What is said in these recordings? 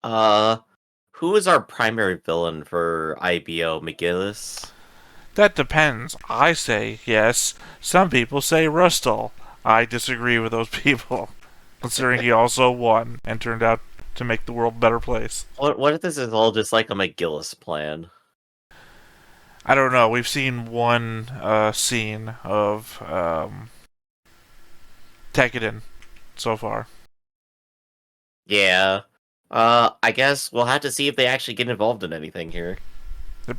Uh, who is our primary villain for IBO McGillis? That depends. I say yes. Some people say Rustal. I disagree with those people, considering he also won and turned out to make the world a better place. What if this is all just like a McGillis plan? I don't know. We've seen one scene of Tekiden so far. Yeah. I guess we'll have to see if they actually get involved in anything here. Yep.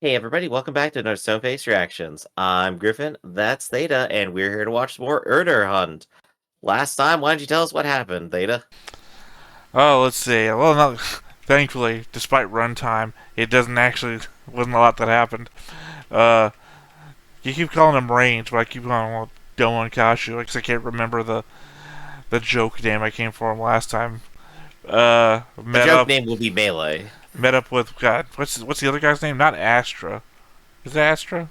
Hey everybody, welcome back to another Stoneface Reactions. I'm Griffin, that's Theta, and we're here to watch more Urdr Hunt. Last time, why don't you tell us what happened, Theta? Oh, let's see. Well, not, thankfully, despite runtime, it wasn't a lot that happened. Uh, you keep calling him Range, but I keep calling him Domon Kashu because I can't remember the joke name I came for him last time. The Met joke up name will be Melee. met up with God. What's the other guy's name? Not Astra. Is it Astra?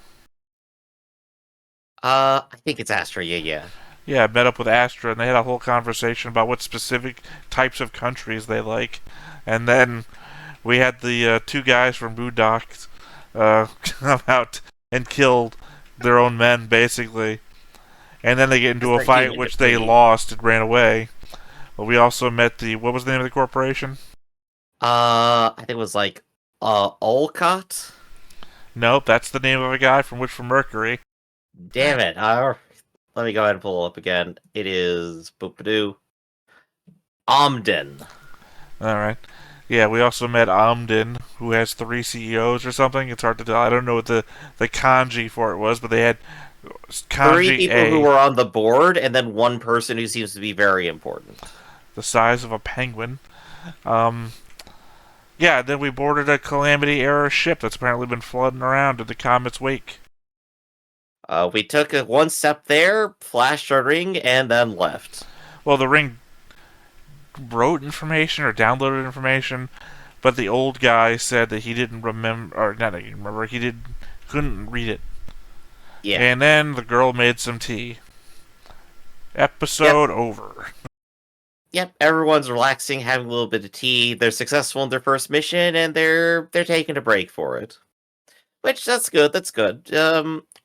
I think it's Astra, yeah. Yeah, I met up with Astra, and they had a whole conversation about what specific types of countries they like. And then we had the two guys from Boondocks come out and killed their own men, basically. And then they get into a fight, which they lost and ran away. But we also met what was the name of the corporation? I think it was like, Olcott? Nope, that's the name of a guy from Witch from Mercury. Damn it. Let me go ahead and pull it up again. It is Boopadoo. Omden. Alright. Yeah, we also met Amden, who has 3 CEOs or something. It's hard to tell. I don't know what the kanji for it was, but they had kanji 3 people A, who were on the board, and then 1 person who seems to be very important. the size of a penguin. Yeah, then we boarded a Calamity-era ship that's apparently been flooding around in the comet's wake. We took one step there, flashed our ring, and then left. Well, the ring wrote information or downloaded information, but the old guy said that he didn't remember, or not that he didn't remember, couldn't read it. Yeah. And then the girl made some tea. Episode over. Yep, everyone's relaxing, having a little bit of tea. They're successful in their first mission, and they're taking a break for it. Which, that's good, that's good.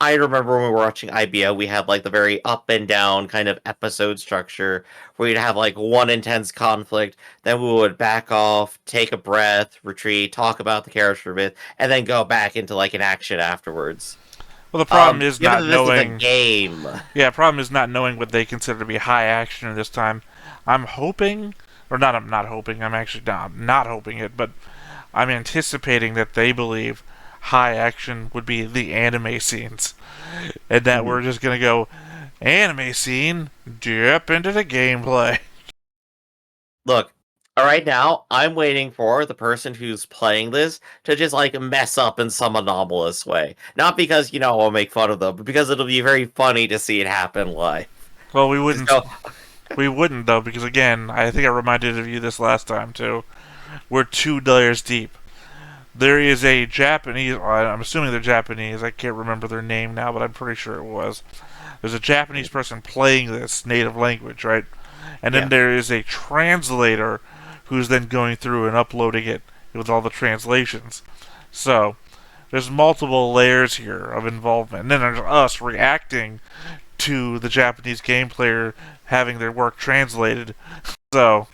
I remember when we were watching IBO, we had, like, the very up and down kind of episode structure, where you'd have, like, one intense conflict, then we would back off, take a breath, retreat, talk about the character a bit, and then go back into, like, an action afterwards. Well, the problem is Given not that this is a knowing. game. Yeah, problem is not knowing what they consider to be high action this time. I'm hoping, or not. I'm not hoping. I'm actually not hoping it, but I'm anticipating that they believe high action would be the anime scenes, and that we're just gonna go anime scene, dip into the gameplay. Look, right now, I'm waiting for the person who's playing this to just, like, mess up in some anomalous way. Not because, I'll make fun of them, but because it'll be very funny to see it happen live. Well, we wouldn't. So, We wouldn't though, because again, I think I reminded of you this last time too. We're 2 layers deep. There is a Japanese. I'm assuming they're Japanese. I can't remember their name now, but I'm pretty sure it was. There's a Japanese person playing this native language, right? And then there is a translator who's then going through and uploading it with all the translations. So there's multiple layers here of involvement. And then there's us reacting to the Japanese game player having their work translated. So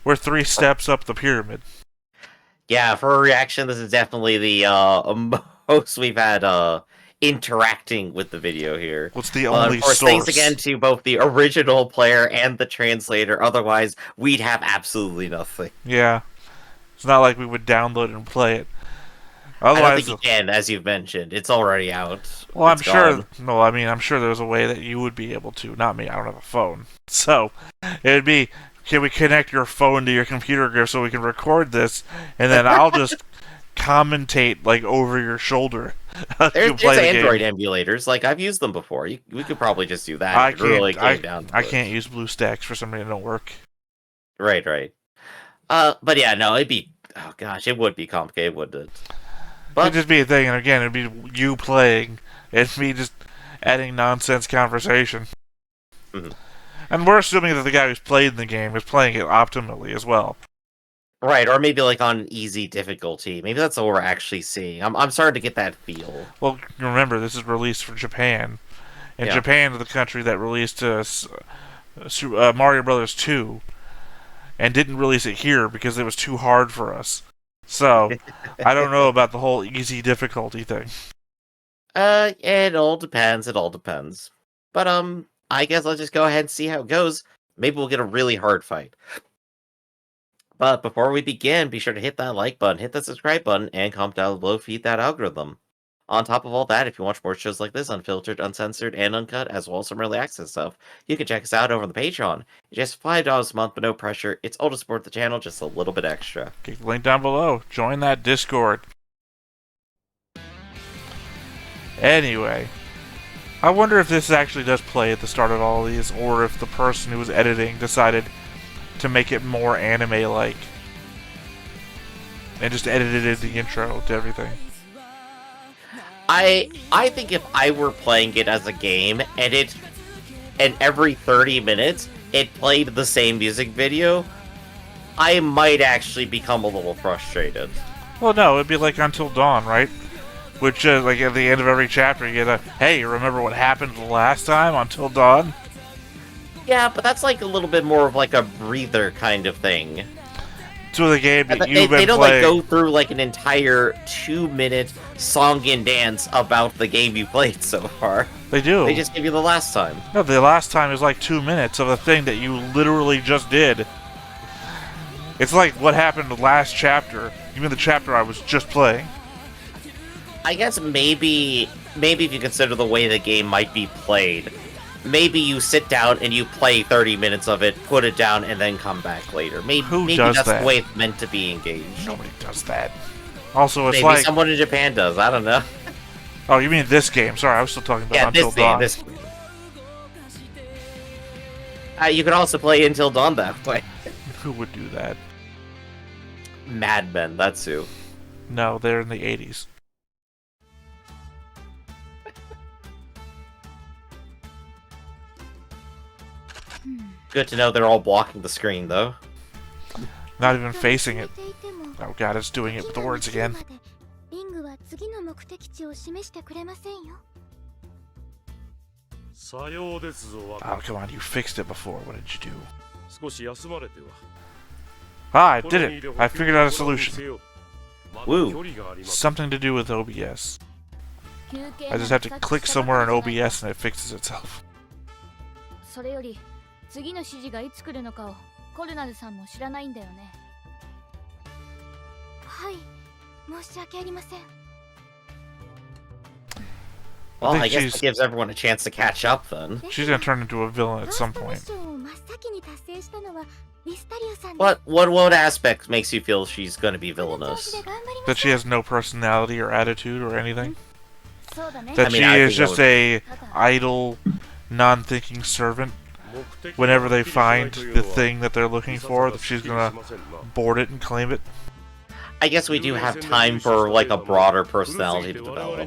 we're 3 steps up the pyramid. yeah, for a reaction, this is definitely the most we've had interacting with the video here. What's the only of course, source? thanks again to both the original player and the translator. Otherwise, we'd have absolutely nothing. Yeah, it's not like we would download and play it. Otherwise, I don't think Otherwise, you can, as you've mentioned. It's already out. well, I'm It's sure. gone. No, I mean, I'm sure there's a way that you would be able to. Not me. I don't have a phone. So it'd be, can we connect your phone to your computer, Griff, so we can record this, and then I'll just commentate like over your shoulder. There's Android emulators. Like, I've used them before. We could probably just do that. I if it really can't. came down to I it. can't use BlueStacks for some reason. It don't work. Right. But yeah, no, it'd be. Oh gosh, it would be complicated, wouldn't it? But It'd just be a thing, and again, it'd be you playing, and me just adding nonsense conversation. Mhm. And we're assuming that the guy who's played the game is playing it optimally as well. Right, or maybe like on easy difficulty. Maybe that's what we're actually seeing. I'm starting to get that feel. Well, remember, this is released for Japan. And Yeah. Japan is the country that released Mario Brothers 2 and didn't release it here because it was too hard for us. So, I don't know about the whole easy difficulty thing. It all depends. It all depends. But I guess let's just go ahead and see how it goes. Maybe we'll get a really hard fight. But before we begin, be sure to hit that like button, hit that subscribe button, and comment down below to feed that algorithm. On top of all that, if you watch more shows like this, unfiltered, uncensored, and uncut, as well as some early access stuff, you can check us out over on the Patreon. It's just $5 a month, but no pressure. It's all to support the channel, just a little bit extra. Okay, link down below. Join that Discord. Anyway, I wonder if this actually does play at the start of all of these, or if the person who was editing decided to make it more anime-like and just edited in the intro to everything. I think if I were playing it as a game and every 30 minutes it played the same music video, I might actually become a little frustrated. Well, no, it'd be like Until Dawn, right? Which, like, at the end of every chapter, you get a, hey, remember what happened the last time, Until Dawn? Yeah, but that's like a little bit more of like a breather kind of thing. To the game that you've been they don't playing. like go through like an entire 2-minute song and dance about the game you played so far. They do. They just give you the last time. No, the last time is like 2 minutes of the thing that you literally just did. It's like what happened the last chapter. You mean the chapter I was just playing? I guess maybe if you consider the way the game might be played, maybe you sit down and you play 30 minutes of it, put it down, and then come back later. Maybe does that's that? the way it's meant to be engaged. Nobody does that. Also, it's Maybe like... someone in Japan does. I don't know. Oh, you mean this game? Sorry, I was still talking about Yeah, Until Dawn. this game. You could also play Until Dawn that way. Who would do that? Mad Men, that's who. No, they're in the 80s. Good to know they're all blocking the screen, though. Not even facing it. Oh god, it's doing it with the words again. Oh, come on, you fixed it before. What did you do? Ah, I did it! I figured out a solution. Woo. Something to do with OBS. I just have to click somewhere in OBS and it fixes itself. それより次の指示がいつ来るのかをコルナルさんも知らないんだよね。はい、申し訳ありません。 Well, I think guess she's- it gives everyone a chance to catch up, then. She's gonna turn into a villain at some point. What aspect makes you feel she's gonna be villainous? That she has no personality or attitude or anything. そうだね。 That I mean, she I is think just that a idle, non-thinking servant. Whenever they find the thing that they're looking for, that she's gonna board it and claim it. I guess we do have time for, like, a broader personality to develop.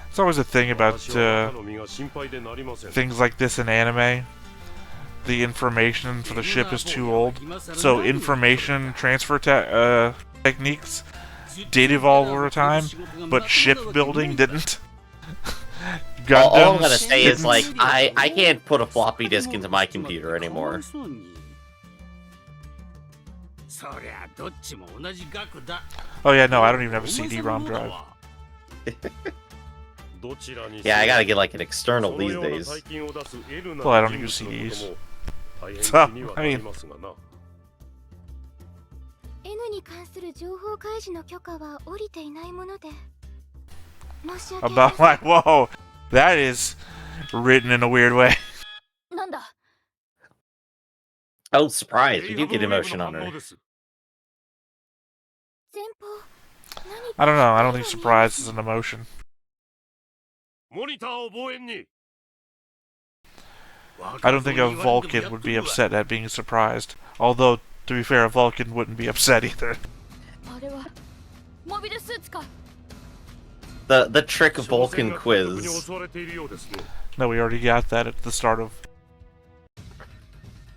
It's always a thing about things like this in anime. The information for the ship is too old, so information transfer techniques did evolve over time, but ship building didn't. All I'm gonna Gundams say is, didn't. like, I can't put a floppy disk into my computer anymore. Oh yeah, no, I don't even have a CD-ROM drive. Yeah, I gotta get, like, an external these days. Well, I don't use CDs. So, I mean, N に関する情報開示の許可は下りていないもので。申し訳あり about ません。 like, whoa, that is written in a weird way. なんだ。 Oh, surprise, you do get emotion on her. 前方。何か I don't know, I don't think surprise is an emotion. I don't think a Vulcan would be upset at being surprised. Although, to be fair, a Vulcan wouldn't be upset either. あれはモビルスーツか。 The trick Vulcan quiz. No, we already got that at the start of.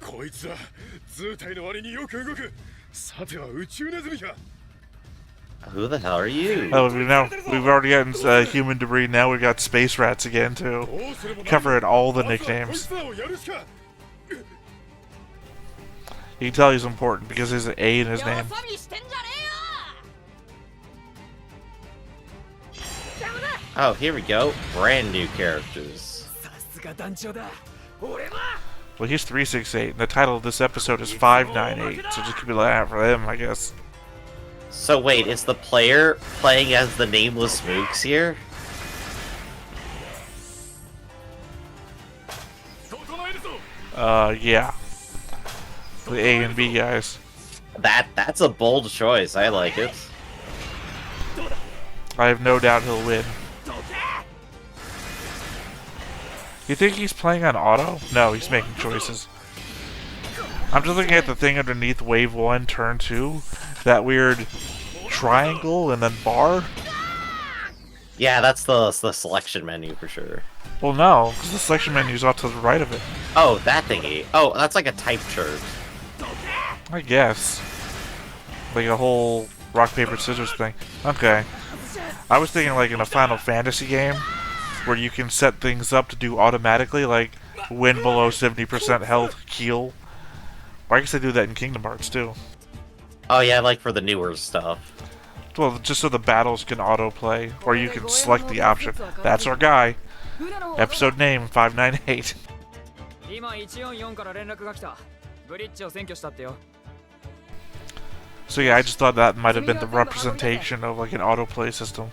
こいつは図体の割によく動く。さては宇宙ネズミか。 Who the hell are you? Oh, we've already gotten human debris. Now we got space rats again too. Covering all the nicknames. You can tell he's important because there's an A in his name. Oh, here we go. Brand new characters. Well, he's 368, and the title of this episode is 598, so just keep an eye out for them, I guess. So wait, is the player playing as the nameless mooks here? Yeah. The A and B guys. That's a bold choice. I like it. I have no doubt he'll win. You think he's playing on auto? No, he's making choices. I'm just looking at the thing underneath wave 1, turn 2. That weird triangle and then bar. Yeah, that's the selection menu for sure. Well, no, because the selection menu's off to the right of it. Oh, that thingy. Oh, that's like a type chart. I guess. Like a whole rock, paper, scissors thing. Okay. I was thinking like in a Final Fantasy game, where you can set things up to do automatically, like win below 70% health, heal. Or I guess they do that in Kingdom Hearts too. Oh yeah, like for the newer stuff. Well, just so the battles can autoplay, or you can select the option. That's our guy. Episode name 598. So yeah, I just thought that might have been the representation of like an autoplay system.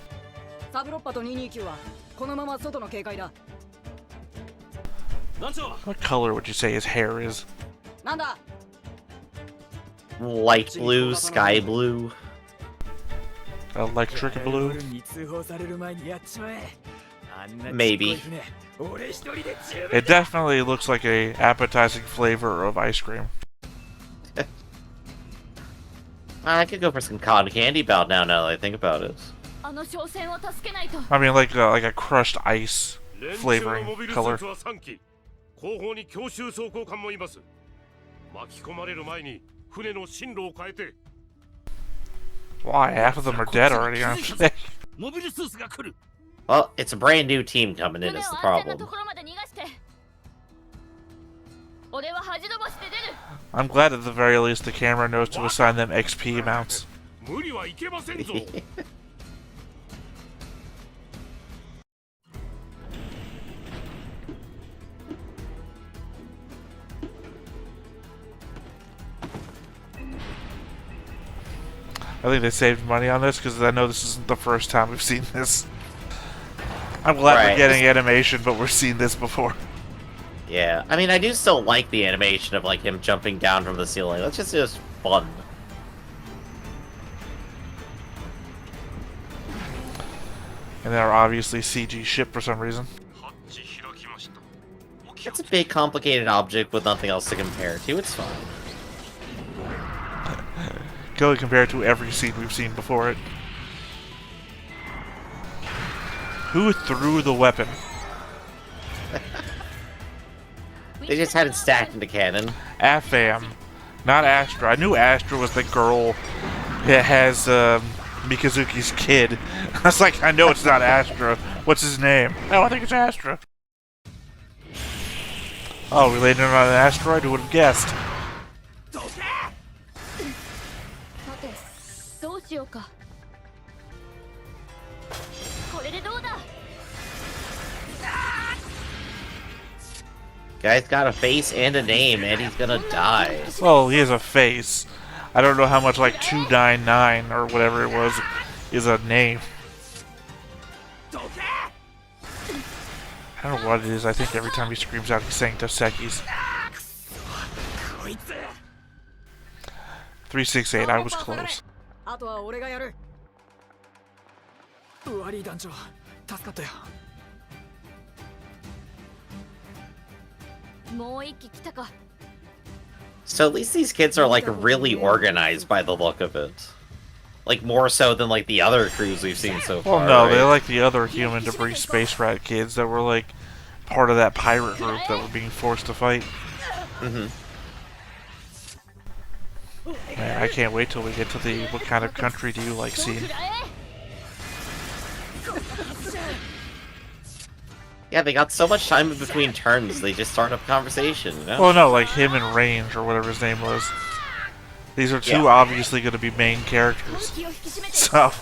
What color would you say his hair is? Light blue, sky blue. Electric blue? Maybe. It definitely looks like a appetizing flavor of ice cream. I could go for some cotton candy about now that I think about it. I mean, like a crushed ice flavoring color. Why? Half of them are dead already, aren't they? Well, it's a brand new team coming in is the problem. I'm glad at the very least the camera knows to assign them XP amounts. I think they saved money on this because I know this isn't the first time we've seen this. I'm glad we're getting animation, but we've seen this before. Yeah, I mean, I do still like the animation of like him jumping down from the ceiling. That's just fun. And they're obviously CG ship for some reason. It's a big, complicated object with nothing else to compare to. It's fine. Go compare it to every scene we've seen before it. Who threw the weapon? They just had it stacked in the cannon. Afam, not Astra. I knew Astra was the girl that has Mikazuki's kid. I was like, I know it's not Astra. What's his name? No, I think it's Astra. Oh, we landed on an asteroid? Who would have guessed? Guy's got a face and a name, and he's gonna die. Well, he has a face. I don't know how much, like 299 or whatever it was, is a name. I don't know what it is. I think every time he screams out, he's saying Dos Equis. 368, I was close. So at least these kids are like really organized by the look of it. Like more so than like the other crews we've seen so far. Well, no, right? they're like the other human debris space rat kids that were like part of that pirate group that were being forced to fight. Mm-hmm. Man, I can't wait till we get to the what kind of country do you like scene. Yeah, they got so much time in between turns, they just start up conversation, you know? Well, no, like him and Range or whatever his name was. These are two obviously going to be main characters. So,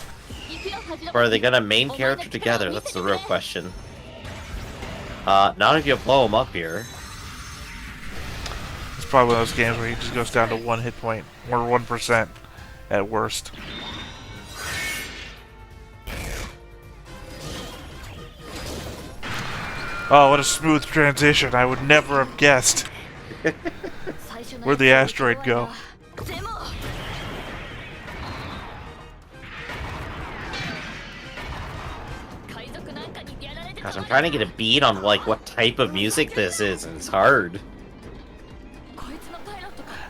Or are they gonna main character together? That's the real question. Not if you blow them up here. it's probably one of those games where he just goes down to 1 hit point, or 1% at worst. Oh, what a smooth transition. I would never have guessed. Where'd the asteroid go? Gosh, I'm trying to get a beat on, like, what type of music this is, and it's hard.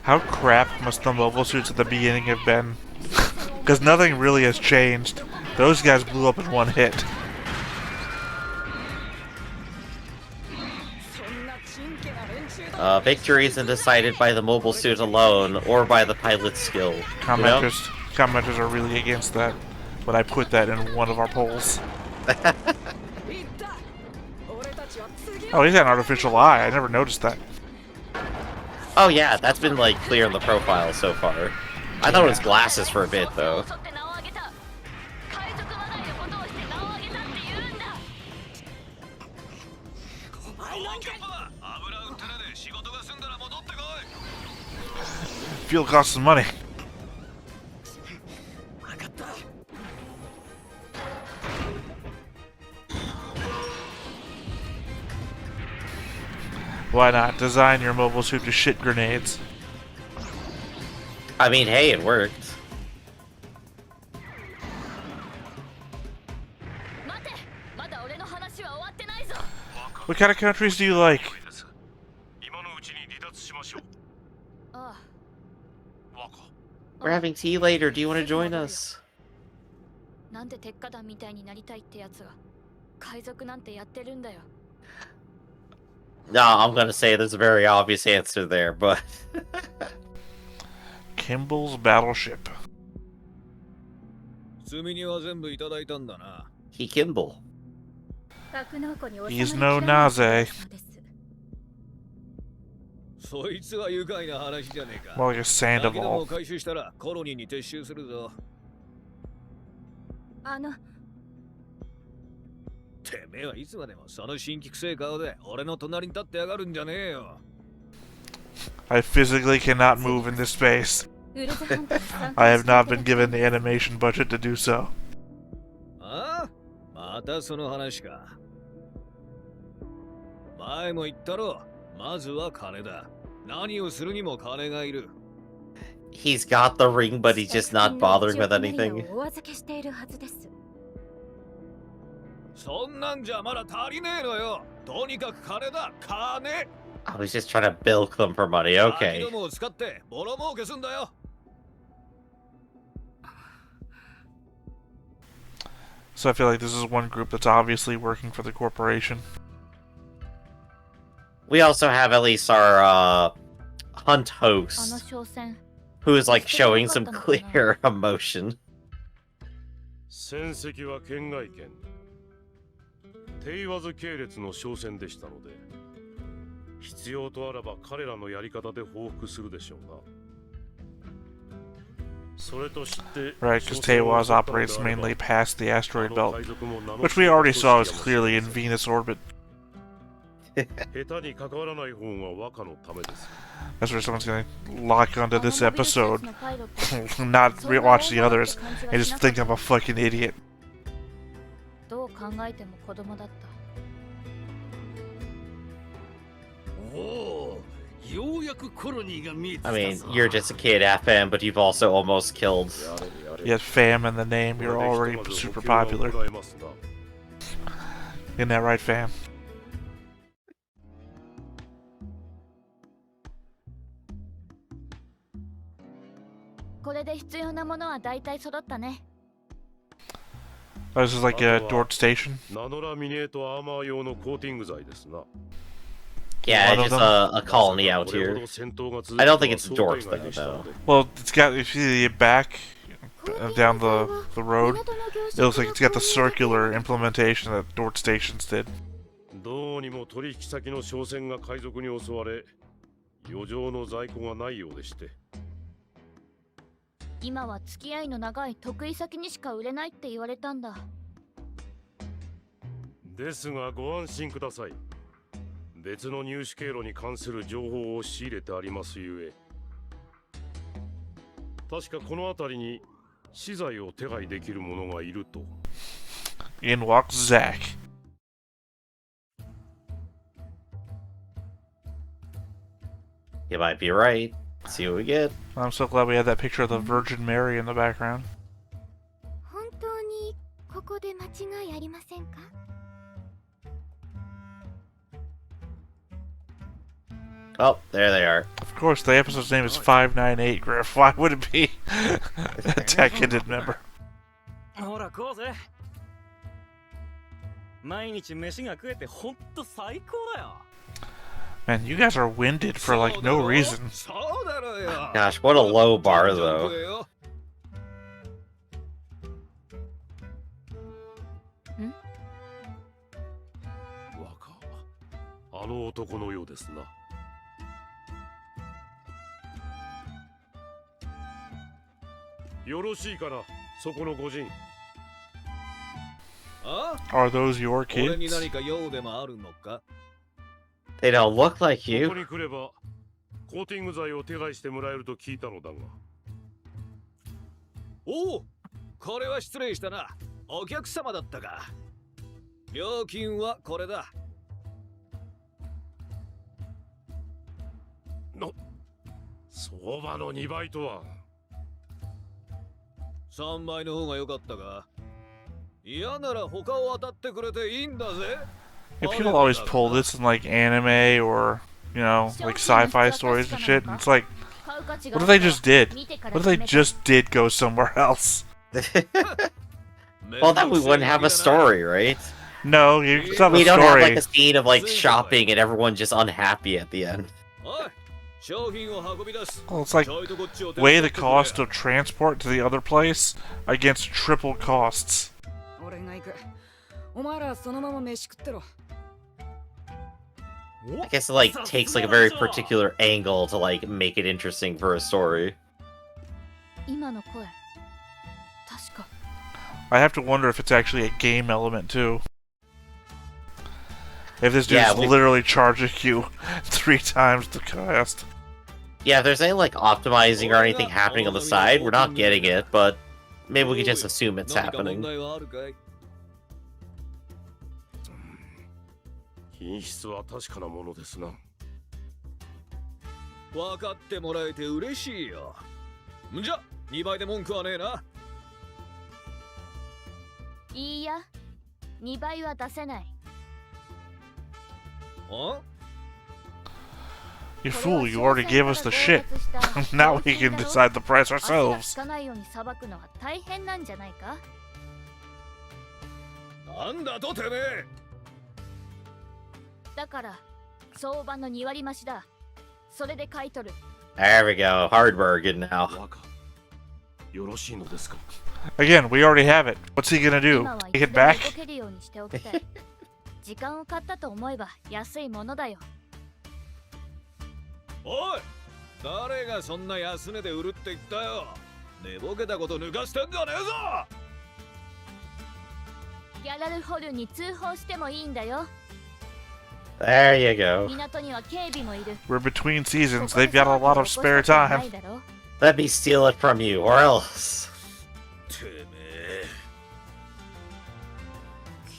How crap must the mobile suits at the beginning have been? Because nothing really has changed. Those guys blew up in 1 hit. Victory isn't decided by the mobile suit alone, or by the pilot's skill. Commenters are really against that, but I put that in one of our polls. Oh, he's got an artificial eye. I never noticed that. Oh yeah, that's been, like, clear in the profile so far. I thought it was glasses for a bit, though. Fuel costs some money. Why not? Design your mobile suit to shit grenades. I mean, hey, it worked. What kind of countries do you like? We're having tea later. Do you want to join us? No, I'm gonna say there's a very obvious answer there, but... Kimball's battleship. He Kimball. He's no Naze. More like a Sandoval. I physically cannot move in this space. I have not been given the animation budget to do so. He's got the ring, but he's just not bothering with anything. I was just trying to bilk them for money, okay. So I feel like this is one group that's obviously working for the corporation. We also have at least our, hunt host, who is, like, showing some clear emotion. 戦績は県外圏テイワズ系列の商船でしたので必要とあらば彼らのやり方で報復するでしょうな Right, because Teiwaz operates mainly past the asteroid belt, which we already saw is clearly in Venus orbit. That's where someone's gonna lock onto this episode, not rewatch the others, and just think I'm a fucking idiot. I mean, you're just a kid, FM, but you've also almost killed. You have fam in the name, you're already super popular. Isn't that right, fam? Oh, this is like a Dort station. ナノラミネートアーマー用のコーティング剤ですな。 Yeah, One it's of just them? a colony out here. I don't think it's Dort though. Well, it's got, if you see the back down the road, it looks like it's got the circular implementation that Dort stations did. どうにも取引先の商船が海賊に襲われ、余剰の在庫がないようでして。今は付き合いの長い得意先にしか売れないって言われたんだ。ですがご安心ください。別の入手経路に関する情報を仕入れてありますゆえ。確かこの辺りに資材を手配できる者がいると。In walks Zack. You might be right. Let's see what we get. I'm so glad we had that picture of the Virgin Mary in the background. 本当にここで間違いありませんか？ Oh, there they are. Of course, the episode's name is 598, Griff. Why would it be a tech-ended member? ほらこうぜ。毎日飯が食えてほんと最高だよ。 Man, you guys are winded for like no reason. そうだろうよ。 Gosh, what a low bar though. あの男のようですな。よろしいかな、そこの御人。 Are those your 俺に kids? 何か用でもあるのか？ They don't look like ここ you. に来ればコーティング剤を手配してもらえると聞いたのだが。おお、これは失礼したな。お客様だったか。料金はこれだ。相場の2倍とは。 3倍の方が良かったが。嫌なら他を当たってくれていいんだぜ。 Yeah, people always pull this in like anime or, you know, like sci-fi stories and shit, and it's like, what if they just did? What if they just did go somewhere else? Well, then we wouldn't have a story, right? No, it's not We a don't have story. like a scene of like shopping and everyone just unhappy at the end. おい、商品を運び出す。 Well, it's like ちょいとこっちを手伝 weigh って the くれ。 cost of transport to the other place against triple costs. 俺が行く。お前らそのまま飯食ってろ。 I guess it like takes like a very particular angle to like make it interesting for a story. 今の声、確か。 I have to wonder if it's actually a game element too. If this dude's Yeah, we- literally charging you 3 times the cost. Yeah, if there's any like optimizing or anything happening on the side, we're not getting it, but maybe we can just assume it's 何か問 happening. 題はあるかい？ 品質は確かなものですな。分かってもらえて嬉しいよ。んじゃ、2倍で文句はねえな。いいや、2倍は出せない。 あ？ You fool, you already gave us the shit. Now we can decide the price 足が ourselves. つかないようにさばくのは大変なんじゃないか？ なんだとてめえ。 だから相場の2割増しだ。それで買い取る。 There we go, hard bargain now. 若、よろしいのですか。 Again, we already have it. What's he gonna do? 今はい Take つ it でも back? 動けるようにしておきたい。時間を買ったと思えば安いものだよ。 おい、誰がそんな安値で売るって言ったよ。寝ぼけたこと抜かしてんじゃねえぞ。 ギャラルホルンに通報してもいいんだよ。 There you go. 港には警備もいる。 We're between seasons. They've got a lot of spare time. Let me steal it from you, or else. てめえ。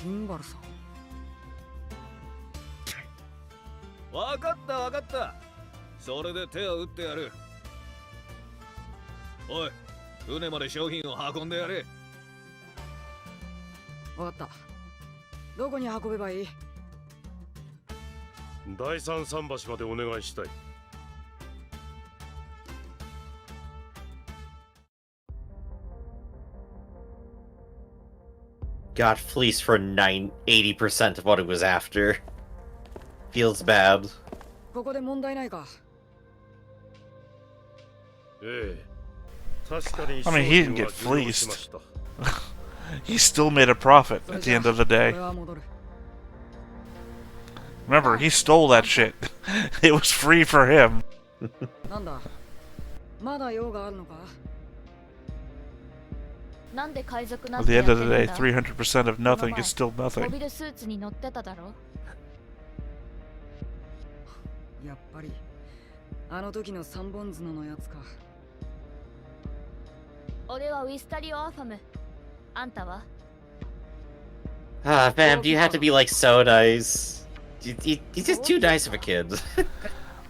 キンバルさん。わかったわかった。それで手を打ってやる。おい、船まで商品を運んでやれ。わかった。どこに運べばいい？第三桟橋までお願いしたい。got fleeced for 80% of what it was after. Feels bad. ここで問題ないか。ええ。確かに I mean, he didn't get fleeced. He still made a profit at the end of the day. 俺は戻る。 Remember, he stole that shit. It was free for him. なんだ。まだ用があるのか。なんで海賊なん At て the やっ end て of る the ん day, だ。 300% of nothing is still モ nothing. ビルスーツに乗ってただろ。やっぱりあの時の3本角のやつか。俺はウィスタリオアファム。あんたは Ah, fam, do you have to be like so nice? He's just too nice of a kid.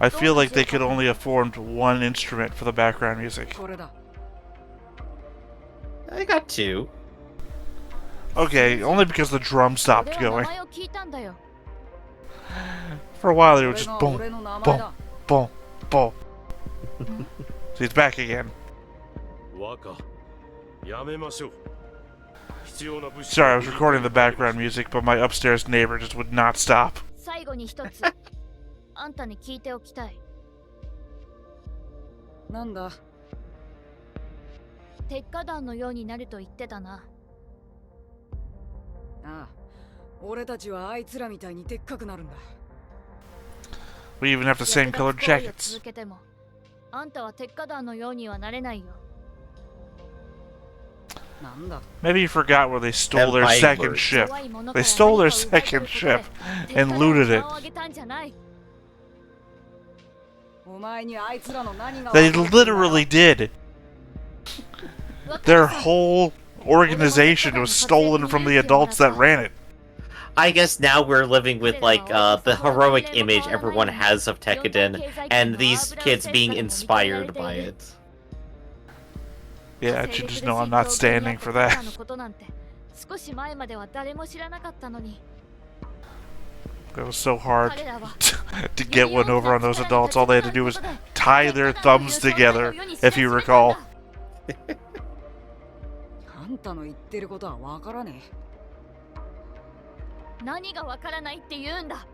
I feel like they could only have formed one instrument for the background music. これだ。 I got 2. Okay, only because the drum 俺 stopped は名 going. 前を聞いたんだよ。 For a while, they were これ just が boom, 俺の名前 boom, だ。 boom, boom. So he's back again. 若、やめましょう。必要な物資 Sorry, I was recording the background music, but my upstairs neighbor just would not stop. 最後に一つ。あんたに聞いておきたい。なんだ。鉄火団のようになると言ってたな。ああ。俺たちはあいつらみたいにでっかくなるんだ。 We even have the same 役 colored 立つ行為を jackets. 続けてもあんたは鉄火団のようにはなれないよ。なんだ。 Maybe you forgot where they stole their Them second birds. ship. 怖いもの They から stole their 何かを奪い取 second ることで ship 鉄火 and 団 looted に it. 名を上げたんじゃない。お前にあいつらの何が They 分かってんだよ literally did. Their whole organization was stolen from the adults that ran it. I guess now we're living with like the heroic image everyone has of Tekkadan, and these kids being inspired by it. Yeah, I should just know I'm not standing for that. 少し前までは誰も知らなかったのに。 It was so hard 彼らは to get one over on those adults. All they had to do was tie their thumbs together, if you recall. あんたの言ってることはわからねえ。何がわからないって言うんだ。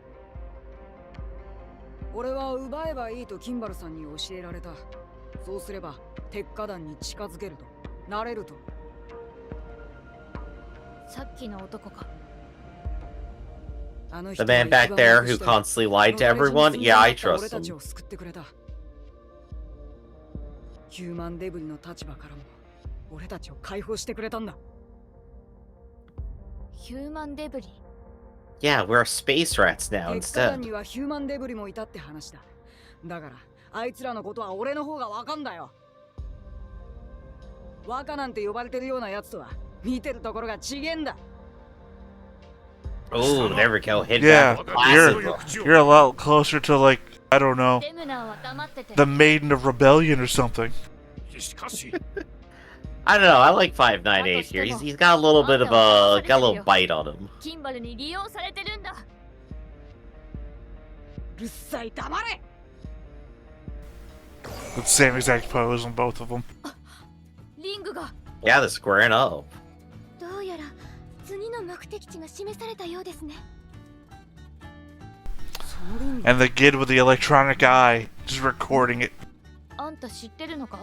俺は奪えばいいとキンバルさんに教えられた。そうすれば鉄火団に近づけると、なれると。さっきの男か。あの The 人は man back 一番 there よく who してる constantly lied to この everyone? 大事に Yeah, I 住んでもらっ trust た俺たち him. を救ってくれた。ヒューマンデブリの立場からも俺たちを解放してくれたんだ。ヒューマンデブリ。 Yeah, we're space rats now 鉄火団 instead. にはヒューマンデブリもいたって話だ。だからあいつらのことは俺の方がわかんだよ。若なんて呼ばれてるようなやつとは見てるところが違えんだ。 Oh, there we go. Hit Yeah, back with classic. you're a lot closer to, like, I don't know, デムナーは黙ってて。 the Maiden of Rebellion or something. しかし、 I don't know. I like 598 here. He's got a little bit of got a little bite on him. キンバルに利用されてるんだ。うるさい、黙れ。 The same exact pose on both of them. リングが。 Yeah, they're squaring up. どうやら次の目的地が示されたようですね。 And the kid with the electronic eye, just recording it. あんた知ってるのか？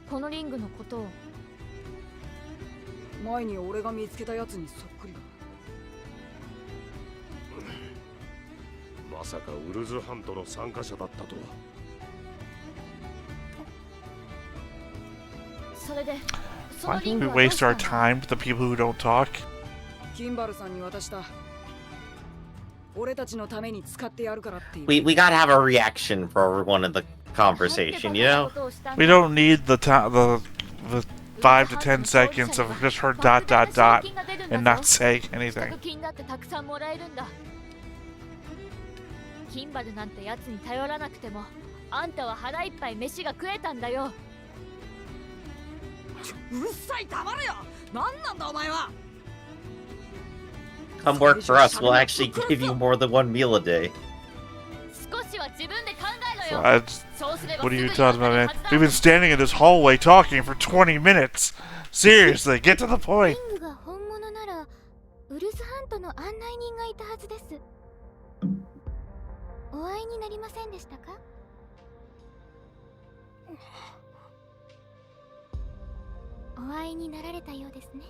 このリングのことを。前に俺が見つけたやつにそっくりだ。まさかウルズハントの参加者だったとは。それで、その Why リン do グ we はどう waste した our の？ time to the people who don't talk? キンバルさんに渡した。俺たちのために使ってやるからっていう。We gotta have a reaction for everyone in the conversation, you know? We don't need the 5 to 10 seconds of just her ... and not saying anything. 金だってたくさんもらえるんだ。キンバルなんてやつに頼らなくても、あんたは腹いっぱい飯が食えたんだよ。うるさい、黙れよ。なんなんだお前は。 Come work for us. We'll actually give you more than one meal a day. 少しは自分で考えろよ。 What are you talking about, man? We've been standing in this hallway talking for 20 minutes. Seriously, get to the リ point. ングが本物ならウルズハントの案内人がいたはずです。お会いになりませんでしたか？お会いになられたようですね。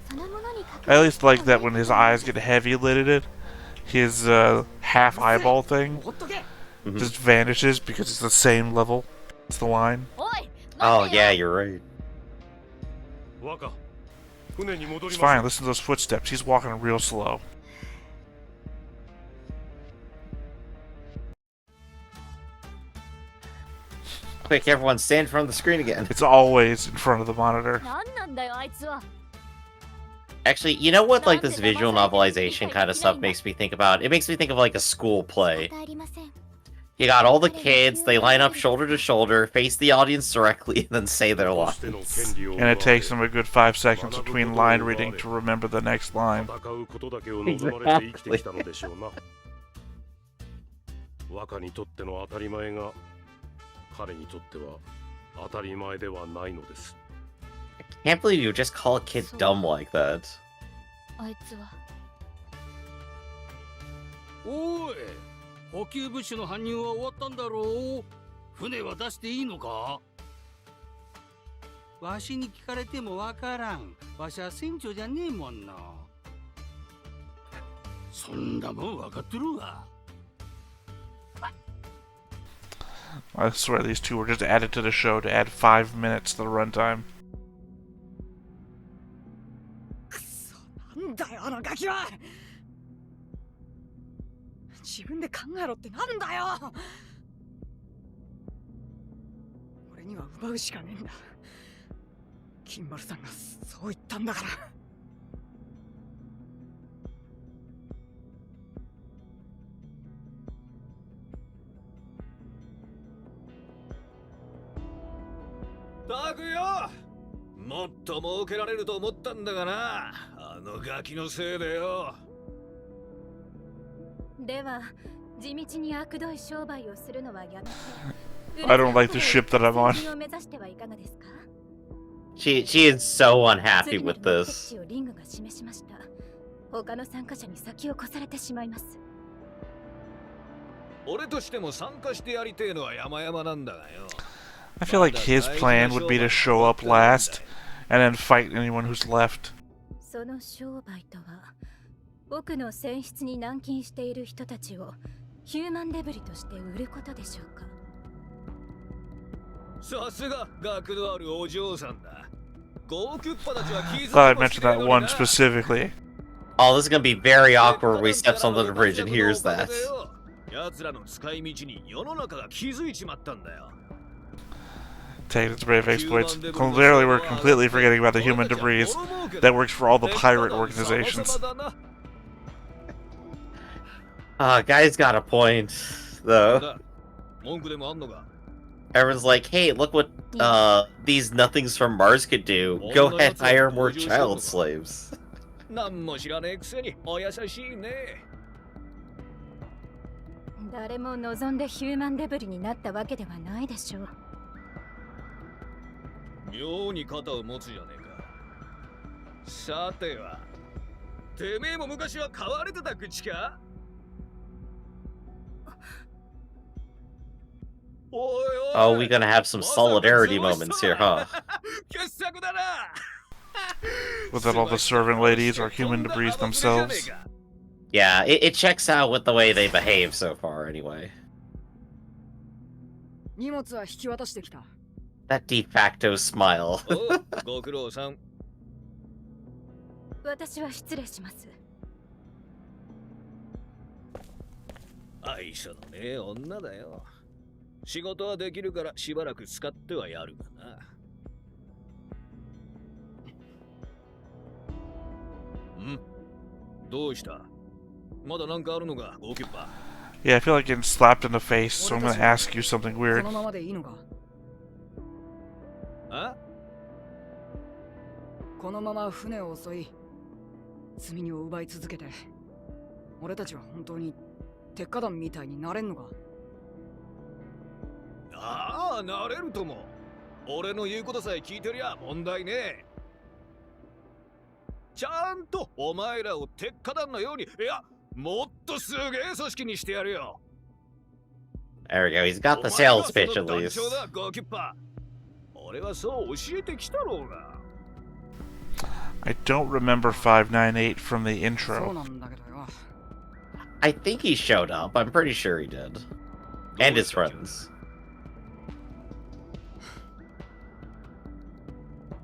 そのものに I at least like that when his eyes get heavy lidded, his half eyeball thing just vanishes because it's the same level as the line. Oh yeah, you're right. 若船に戻り It's ましょ fine, う listen to those footsteps. He's walking real slow. Quick, everyone, stand in front of the screen again. It's always in front of the monitor. 何なんだよあいつは。 Actually, you know what, like, this visual novelization kind of stuff makes me think about? It makes me think of, like, a school play. ありません。 You got all the kids, they line up shoulder to shoulder, face the audience directly, and then say their としての lines. 権利を And it takes him a good 5 seconds between line reading to remember the next line. 戦うことだけを望まれて生きてきたのでしょうな若にとっての当たり前が彼にとっては当たり前ではないのです Can't believe you would just call a kid dumb like that. あいつは。おい、補給物資の搬入は終わったんだろう。船は出していいのか。わしに聞かれてもわからん。わしは船長じゃねえもんな。そんなもんわかってるわ。 I swear these two were just added to the show to add 5 minutes to the runtime. なんだよあのガキは。自分で考えろってなんだよ。俺には奪うしかねえんだ。金丸さんがそう言ったんだから。たくよ、もっと儲けられると思ったんだがな、あのガキのせいでよ。では地道に悪どい商売をするのはやめて。 I don't like the ship that I'm on. を目指してはいかがですか？ She is so unhappy with this. リングが示しました。他の参加者に先を越されてしまいます。俺としても参加してやりてえのは山々なんだがよ。 I feel like his plan would be to show up last and then fight anyone who's left. その商売とは、僕の船室に軟禁している人たちをヒューマンデブリとして売ることでしょうか。さすが学のあるお嬢さんだ。ゴークッパたちは気づ Thought く I'd もし mention ねえ that のに one な。 specifically. Oh, this is gonna be very awkward when he steps onto the bridge and hears that. 奴らの使い道に世の中が気づいちまったんだよ。 Take its brave exploits. Clearly, we're completely forgetting about the human debris that works for all the pirate organizations. Guy's got a point, though. 文句でもあんのか。 Everyone's like, hey, look what these nothings from Mars could do. Go ahead, hire more child slaves. なんも知らねえくせにお優しいね。誰も望んでヒューマンデブリになったわけではないでしょう。 妙に肩を持つじゃねえか。さては、てめえも昔は飼われてた口か？おいおい。 Oh, we gonna have some solidarity moments here, huh? 傑作だな。 Without all the servant ladies or human debris themselves. Yeah, it checks out with the way they behave so far, anyway. 荷物は引き渡してきた。 That de facto smile. お、ご苦労さん。私は失礼します。愛想のねえ女だよ。仕事はできるからしばらく使ってはやるがな。ん？どうした？まだなんかあるのか、ゴーキュッパ。 Yeah, I feel like getting slapped in the face, so I'm gonna ask you something こ weird. のままでいいのか。あ？このまま船を襲い、積み荷を奪い続けて、俺たちは本当に鉄火団みたいになれんのか。ああ、なれるとも。俺の言うことさえ聞いてりゃ問題ねえ。ちゃんとお前らを鉄火団のように、いや、もっとすげえ組織にしてやるよ。 There we go. He's got the sales pitch at least. ゴーキュッパー。俺はそう教えてきたろうが。 I don't remember 598 from the そう intro. なんだけどよ。 I think he showed up. I'm pretty sure he did. And his friends.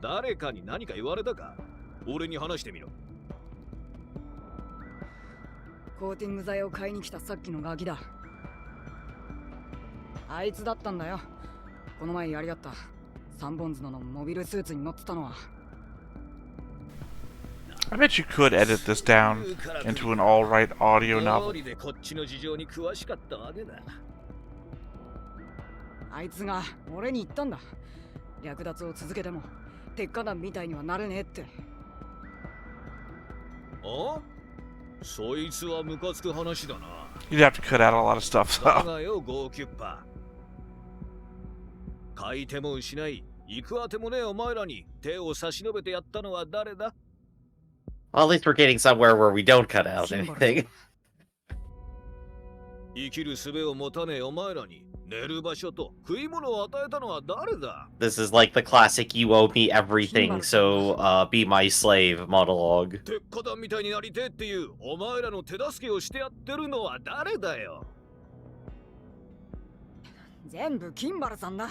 誰かに何か言われたか？俺に話してみろ。コーティング剤を買いに来たさっきのガキだ。あいつだったんだよ。この前やり合った3本角のモビルスーツに乗ってたのは。 I bet you could edit this down into an all-right audio 道 novel. 理でこっちの事情に詳しかったわけだ。あいつが俺に言ったんだ。略奪を続けても鉄火団みたいにはなれねえって。あ？そいつはムカつく話だな。 You'd have to cut out a lot of stuff, だ though. がよ、ゴーキュッパー。買い手も失い、行くあてもねえお前らに手を差し伸べてやったのは誰だ？ Well, at least we're getting somewhere where we don't cut out anything. 生きる術を持たねえお前らに寝る場所と食い物を与えたのは誰だ？ This is like the classic "you owe me everything, so be my slave" monologue. 鉄火団みたいになりてえっていうお前らの手助けをしてやってるのは誰だよ？全部キンバルさんだ。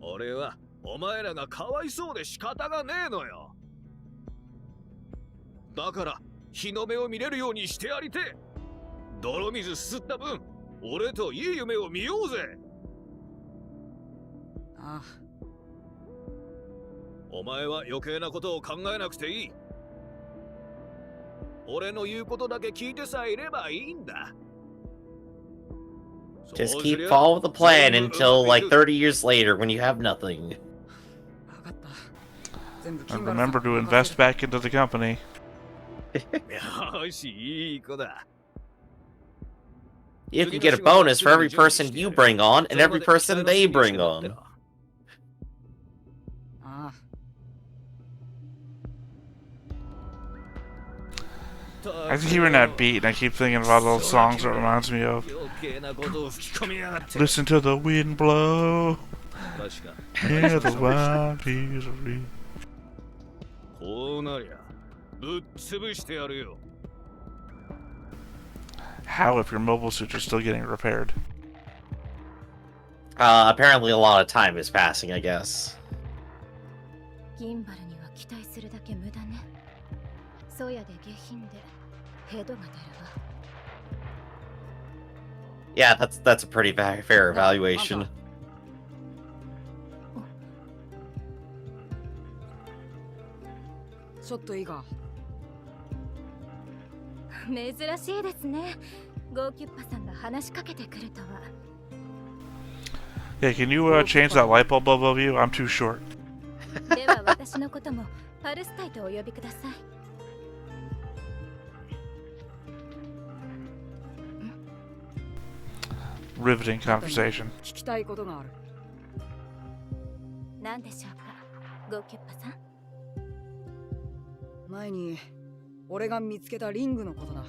俺はお前らがかわいそうで仕方がねえのよ。だから日の目を見れるようにしてやりてえ。泥水すすった分、俺といい夢を見ようぜ。ああ、お前は余計なことを考えなくていい。俺の言うことだけ聞いてさえいればいいんだ。 Just keep following the plan until like 30 years later when you have nothing. わかった。全部キ And ンバルさん remember to に invest back into the company. よし、いい子だ。 You can get a bonus for every person you bring on and every person they bring on. ああ、 I keep hearing that beat, and I keep thinking about all those songs it reminds me of. 余計なことを吹き込みやがって。 Listen to the wind blow. 確か Hear the wild breeze read. こうなりゃぶっ潰してやるよ。 How if your mobile suits are still getting repaired? Apparently a lot of time is passing, I guess. ギンバルには期待するだけ無駄ね。そうやで下品でヘドが出るわ。 Yeah, that's a pretty fair evaluation. ちょっといいか。珍しいですね。ゴーキュッパさんが話しかけてくるとは。 Yeah, can you change that light bulb above you? I'm too short. では私のこともパルスタイとお呼びください。 Riveting conversation. 聞きたいことがある。何でしょうか、ゴーキュッパさん。前に俺が見つけたリングのことだ。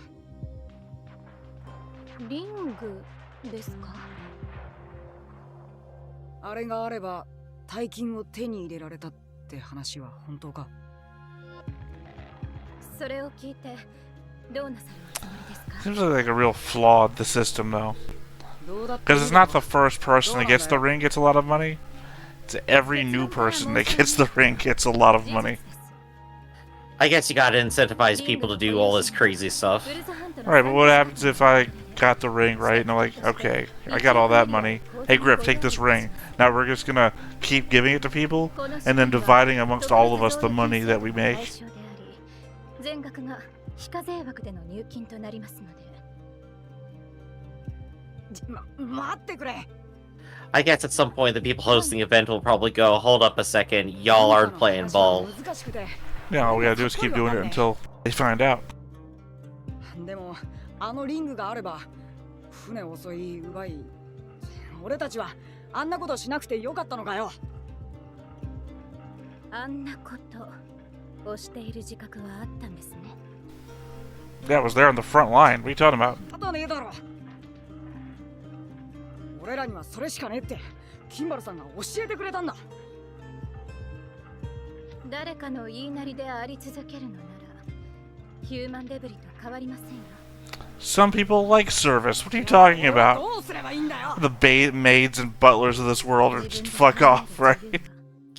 リングですか？あれがあれば大金を手に入れられたって話は本当か？それを聞いてどうなさるおつもりですか？ Seems like a real flaw in the system, though. どうだって Because it's not the first person that gets the ring gets a lot of money. It's every new person that gets the ring gets a lot of money. I guess you gotta incentivize people to do all this crazy stuff. Alright, but what happens if I got the ring, right? And I'm like, okay, I got all that money. Hey, Grip, take this ring. Now we're just gonna keep giving it to people and then dividing amongst all of us the money that we make. 全額が非課税枠での入金となりますので。待ってくれ。 I guess at some point the people hosting the event will probably go, hold up a second, y'all aren't playing ball. 難しくて。 Yeah, all we gotta do is keep doing it until they find out. でもあのリングがあれば船を襲い奪い、俺たちはあんなことしなくてよかったのかよ。あんなこと押している自覚はあったんですね。 That was there on the front line. What are you talking about? 仕方ねえだろ。俺らにはそれしかねえってキンバルさんが教えてくれたんだ。誰かの言いなりであり続けるのならヒューマンデブリと変わりませんよ。 Some people like service. What are you talking 俺は about? どうすればいいんだよ。 The maids and butlers of this world are just fuck off, right?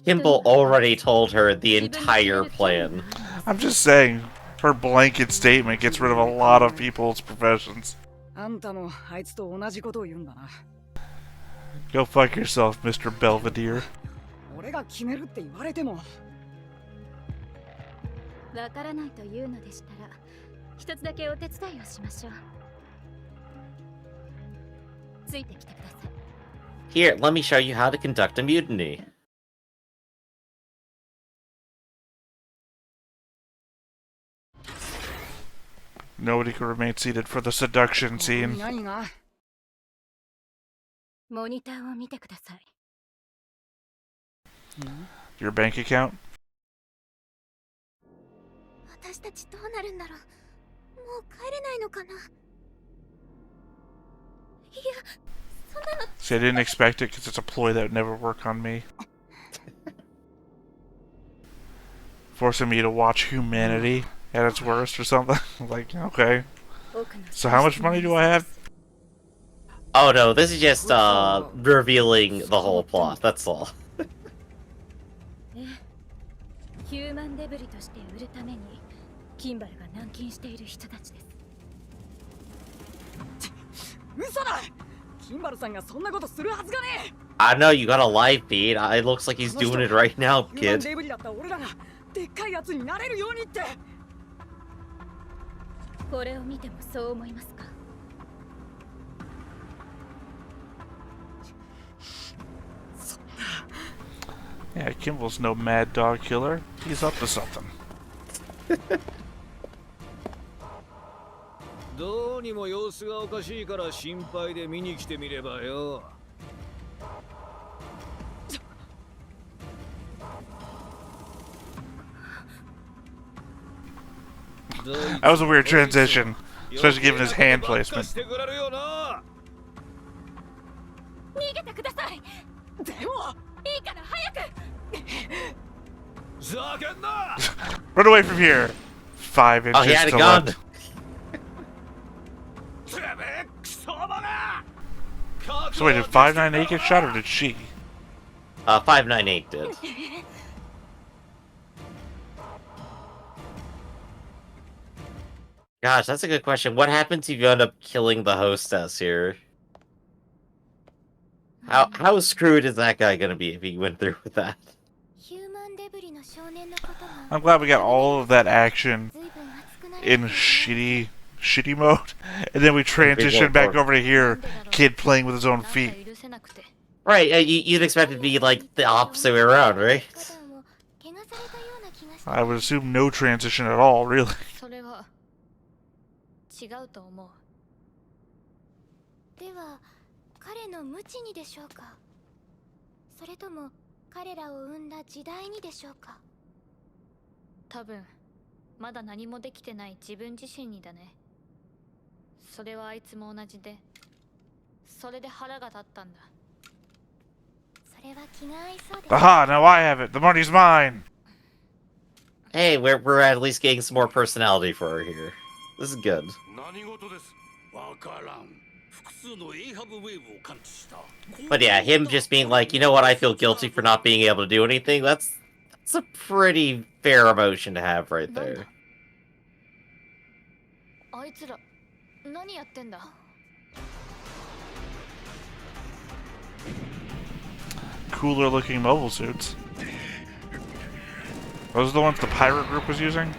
Kimball already told her the entire plan. I'm just saying, her blanket statement gets rid of a lot of people's professions. あんたもあいつと同じことを言うんだな。 Go fuck yourself, Mr. Belvedere. 俺が決めるって言われても。わからないというのでしたら一つだけお手伝いをしましょう。ついてきてください。 Here, let me show you how to conduct a mutiny. Nobody could remain seated for the seduction scene. 何が？モニターを見てください。 Your bank account? 私たちどうなるんだろう。もう帰れないのかな。いや、そんなの。 See, I didn't expect it because it's a ploy that would never work on me. Forcing me to watch humanity at its worst or something. Like, okay. So how much money do I have? Oh no, this is just revealing the whole plot, that's all. ヒューマンデブリとして売るためにキンバルが軟禁している人たちです。嘘だ。キンバルさんがそんなことするはずがねえ。 I know you got a live feed. It looks like he's doing it right now, ヒューマン kid. デブリだった俺らがでっかいやつになれるようにって。これを見てもそう思いますか。 Yeah, Kimball's no mad dog killer. He's up to something. どうにも様子がおかしいから心配で見に来てみればよ。 That was a weird transition, especially given his hand placement. してくれるよな。逃げてください。でもいいから早く。ふざけんな。 Run away from here! 5 Oh, he inches had a to gun. left. てめえクソバカ。 So wait, did 598 get shot or did she? 598 did. Gosh, that's a good question. What happens if you end up killing the hostess here? How screwed is that guy gonna be if he went through with that? ヒューマンデブリの少年のことが I'm glad we got all of that action 随分熱くなり in shitty mode, and then we transition back over to here, kid playing with his own feet. 許せなくて Right, you'd expect it to be like the opposite way around, right? 怪我されたような気がして I would assume no transition at all, really. それは違うと思う。では彼の無知にでしょうか、それとも彼らを生んだ時代にでしょうか。多分まだ何もできてない自分自身にだね。それはあいつも同じで、それで腹が立ったんだ。それは気が合いそうです。 Aha, now I have it. The money's mine. Hey, we're at least getting some more personality for her here. This is good. 何事です。わからん。複数のエイハブウェーブを感知した。 But yeah, him just being like, you know what, I feel guilty for not being able to do anything, that's a pretty fair emotion to have right there. あいつら何やってんだ。 Cooler looking mobile suits. Those are the ones the pirate group was using?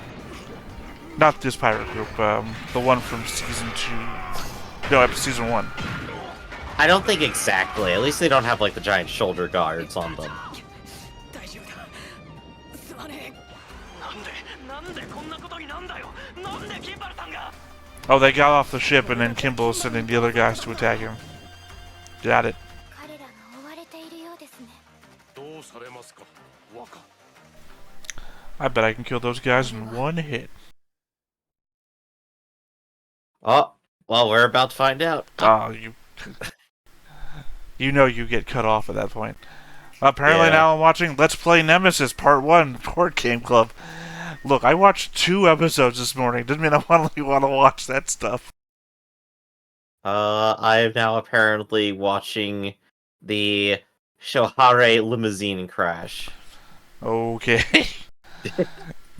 Not this pirate group, the one from season 2. No, season 1. I don't think exactly. At least they don't have like the giant shoulder guards on them. 大丈夫だ。すまねえ。なんでこんなことになんだよ。なんでキンバルさんが。 Oh, they got off the ship and then Kimball is sending the other guys to attack him. Got it. 彼らが追われているようですね。どうされますか、若。I bet I can kill those guys in one hit. Oh, well, we're about to find out. Oh, you know you get cut off at that point. Apparently Yeah. now I'm watching Let's Play Nemesis Part 1 Board Game Club. Look, I watched 2 episodes this morning. Doesn't mean I only want to watch that stuff. I am now apparently watching the Shohare limousine crash. Okay.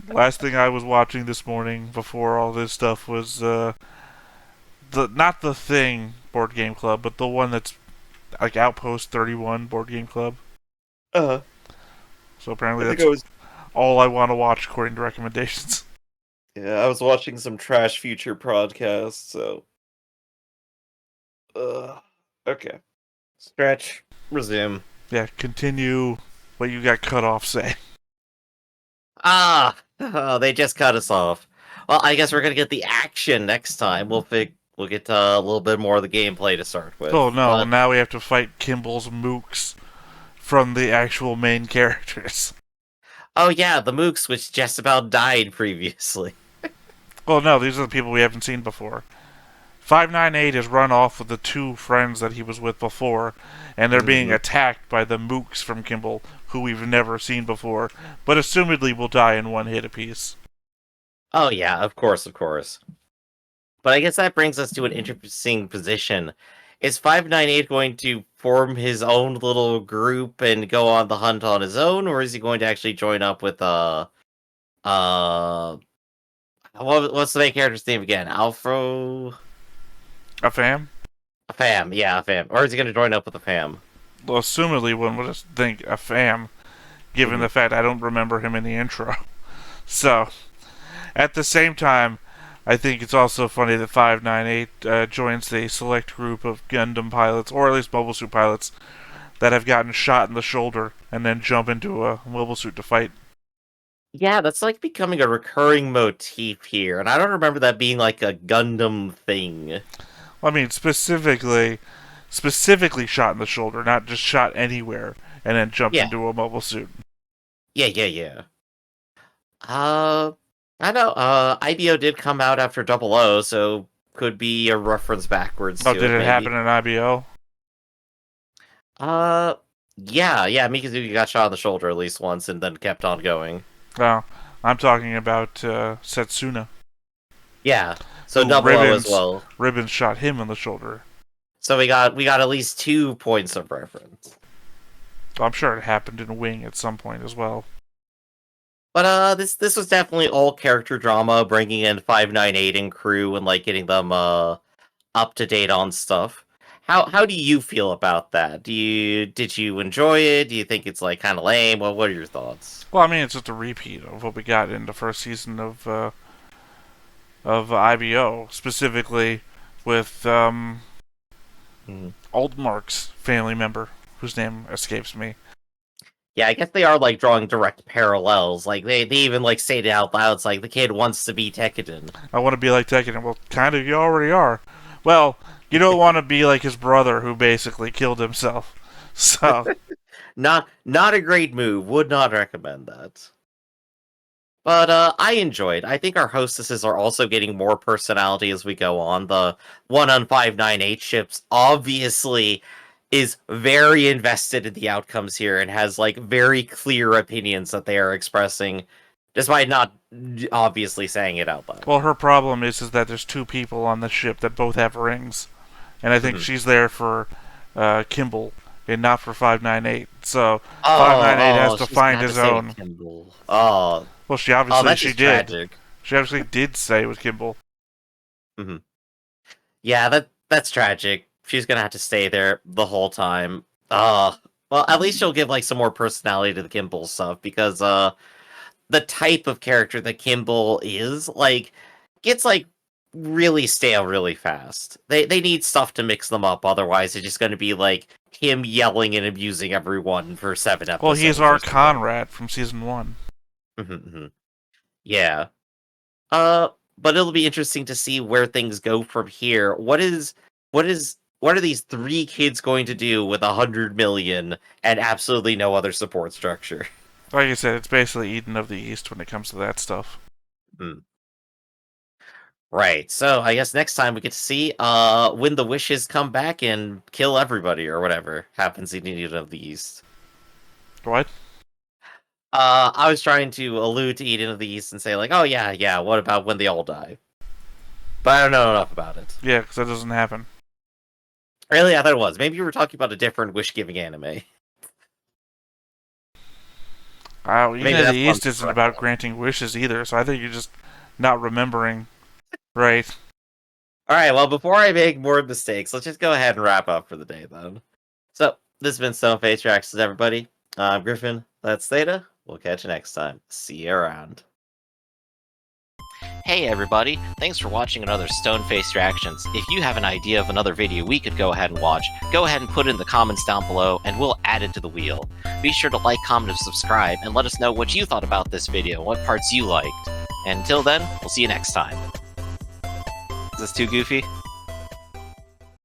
Last thing I was watching this morning before all this stuff was not the Thing Board Game Club, but the one that's like Outpost 31 Board Game Club. Uh, So apparently I think that's I was. all I want to watch according to recommendations. Yeah, I was watching some Trash Future podcast, so. Okay. Stretch. Resume. Yeah, continue what you got cut off saying. Ah! Oh, they just cut us off. Well, I guess we're gonna get the action next time. We'll get a little bit more of the gameplay to start with. Oh no, But- now we have to fight Kimball's mooks from the actual main characters. Oh yeah, the mooks, which just about died previously. Well, no, these are the people we haven't seen before. 598 has run off with the 2 friends that he was with before, and they're being attacked by the mooks from Kimball, who we've never seen before, but assumedly will die in one hit apiece. Oh yeah, of course. But I guess that brings us to an interesting position. Is 598 going to form his own little group and go on the hunt on his own, or is he going to actually join up with what's the main character's name again? Alfro? A fam? A fam, yeah, a fam. Or is he going to join up with a fam? Well, assumedly one would just think a fam, given the fact I don't remember him in the intro. So, at the same time, I think it's also funny that 598 joins the select group of Gundam pilots, or at least mobile suit pilots, that have gotten shot in the shoulder and then jump into a mobile suit to fight. Yeah, that's like becoming a recurring motif here, and I don't remember that being like a Gundam thing. I mean, specifically shot in the shoulder, not just shot anywhere and then jumped into a mobile suit. Yeah. I know, IBO did come out after 00, so could be a reference backwards Oh, to did it maybe. happen in IBO? Yeah, Mikazuki got shot in the shoulder at least once and then kept on going. No, I'm talking about Setsuna. Yeah, so Ooh, 00 Ribbons. as well. Ribbons shot him in the shoulder. So we got at least 2 points of reference. I'm sure it happened in Wing at some point as well. But this was definitely all character drama, bringing in 598 and crew and like getting them up to date on stuff. How do you feel about that? Did you enjoy it? Do you think it's like kind of lame? Well, what are your thoughts? Well, I mean, it's just a repeat of what we got in the first season of IBO, specifically with Oldmark's family member, whose name escapes me. Yeah, I guess they are like drawing direct parallels. Like they even like say it out loud. It's like the kid wants to be Tekkadan. I want to be like Tekken. Well, kind of, you already are. Well, you don't want to be like his brother, who basically killed himself. So, Not a great move. Would not recommend that. But I enjoyed. I think our hostesses are also getting more personality as we go on. The one on 598 ships obviously is very invested in the outcomes here and has like very clear opinions that they are expressing, despite not obviously saying it out loud. well, her problem is that there's 2 people on the ship that both have rings, and I think she's there for Kimball and not for 598. So 598 has to she's find got his say own. Kimball. Oh, Well, she obviously that's she just did. tragic. She obviously did say it was Kimball. Yeah, that's tragic. She's gonna have to stay there the whole time. Well, at least she'll give like some more personality to the Kimball stuff because the type of character that Kimball is like gets like really stale really fast. They need stuff to mix them up, otherwise it's just gonna be like him yelling and abusing everyone for 7 episodes. Well, he's our or something. Conrad from season 1. Yeah. But it'll be interesting to see where things go from here. What are these 3 kids going to do with 100 million and absolutely no other support structure? Like I said, it's basically Eden of the East when it comes to that stuff. Right. So I guess next time we get to see when the wishes come back and kill everybody or whatever happens in Eden of the East. What? I was trying to allude to Eden of the East and say like, oh yeah, what about when they all die? But I don't know enough about it. Yeah, because that doesn't happen. Really, I thought it was. Maybe you were talking about a different wish-giving anime. Eden Maybe of that's the what I'm East isn't correct about about. granting wishes either, so I think you're just not remembering. Right. Alright, well, before I make more mistakes, let's just go ahead and wrap up for the day, then. So, this has been Stone Face Reactions, everybody. I'm Griffin, that's Theta. We'll catch you next time. See you around. Hey everybody, thanks for watching another Stone Face Reactions. If you have an idea of another video we could go ahead and watch, go ahead and put it in the comments down below, and we'll add it to the wheel. Be sure to like, comment, and subscribe, and let us know what you thought about this video, what parts you liked. And until then, we'll see you next time. Is this too goofy?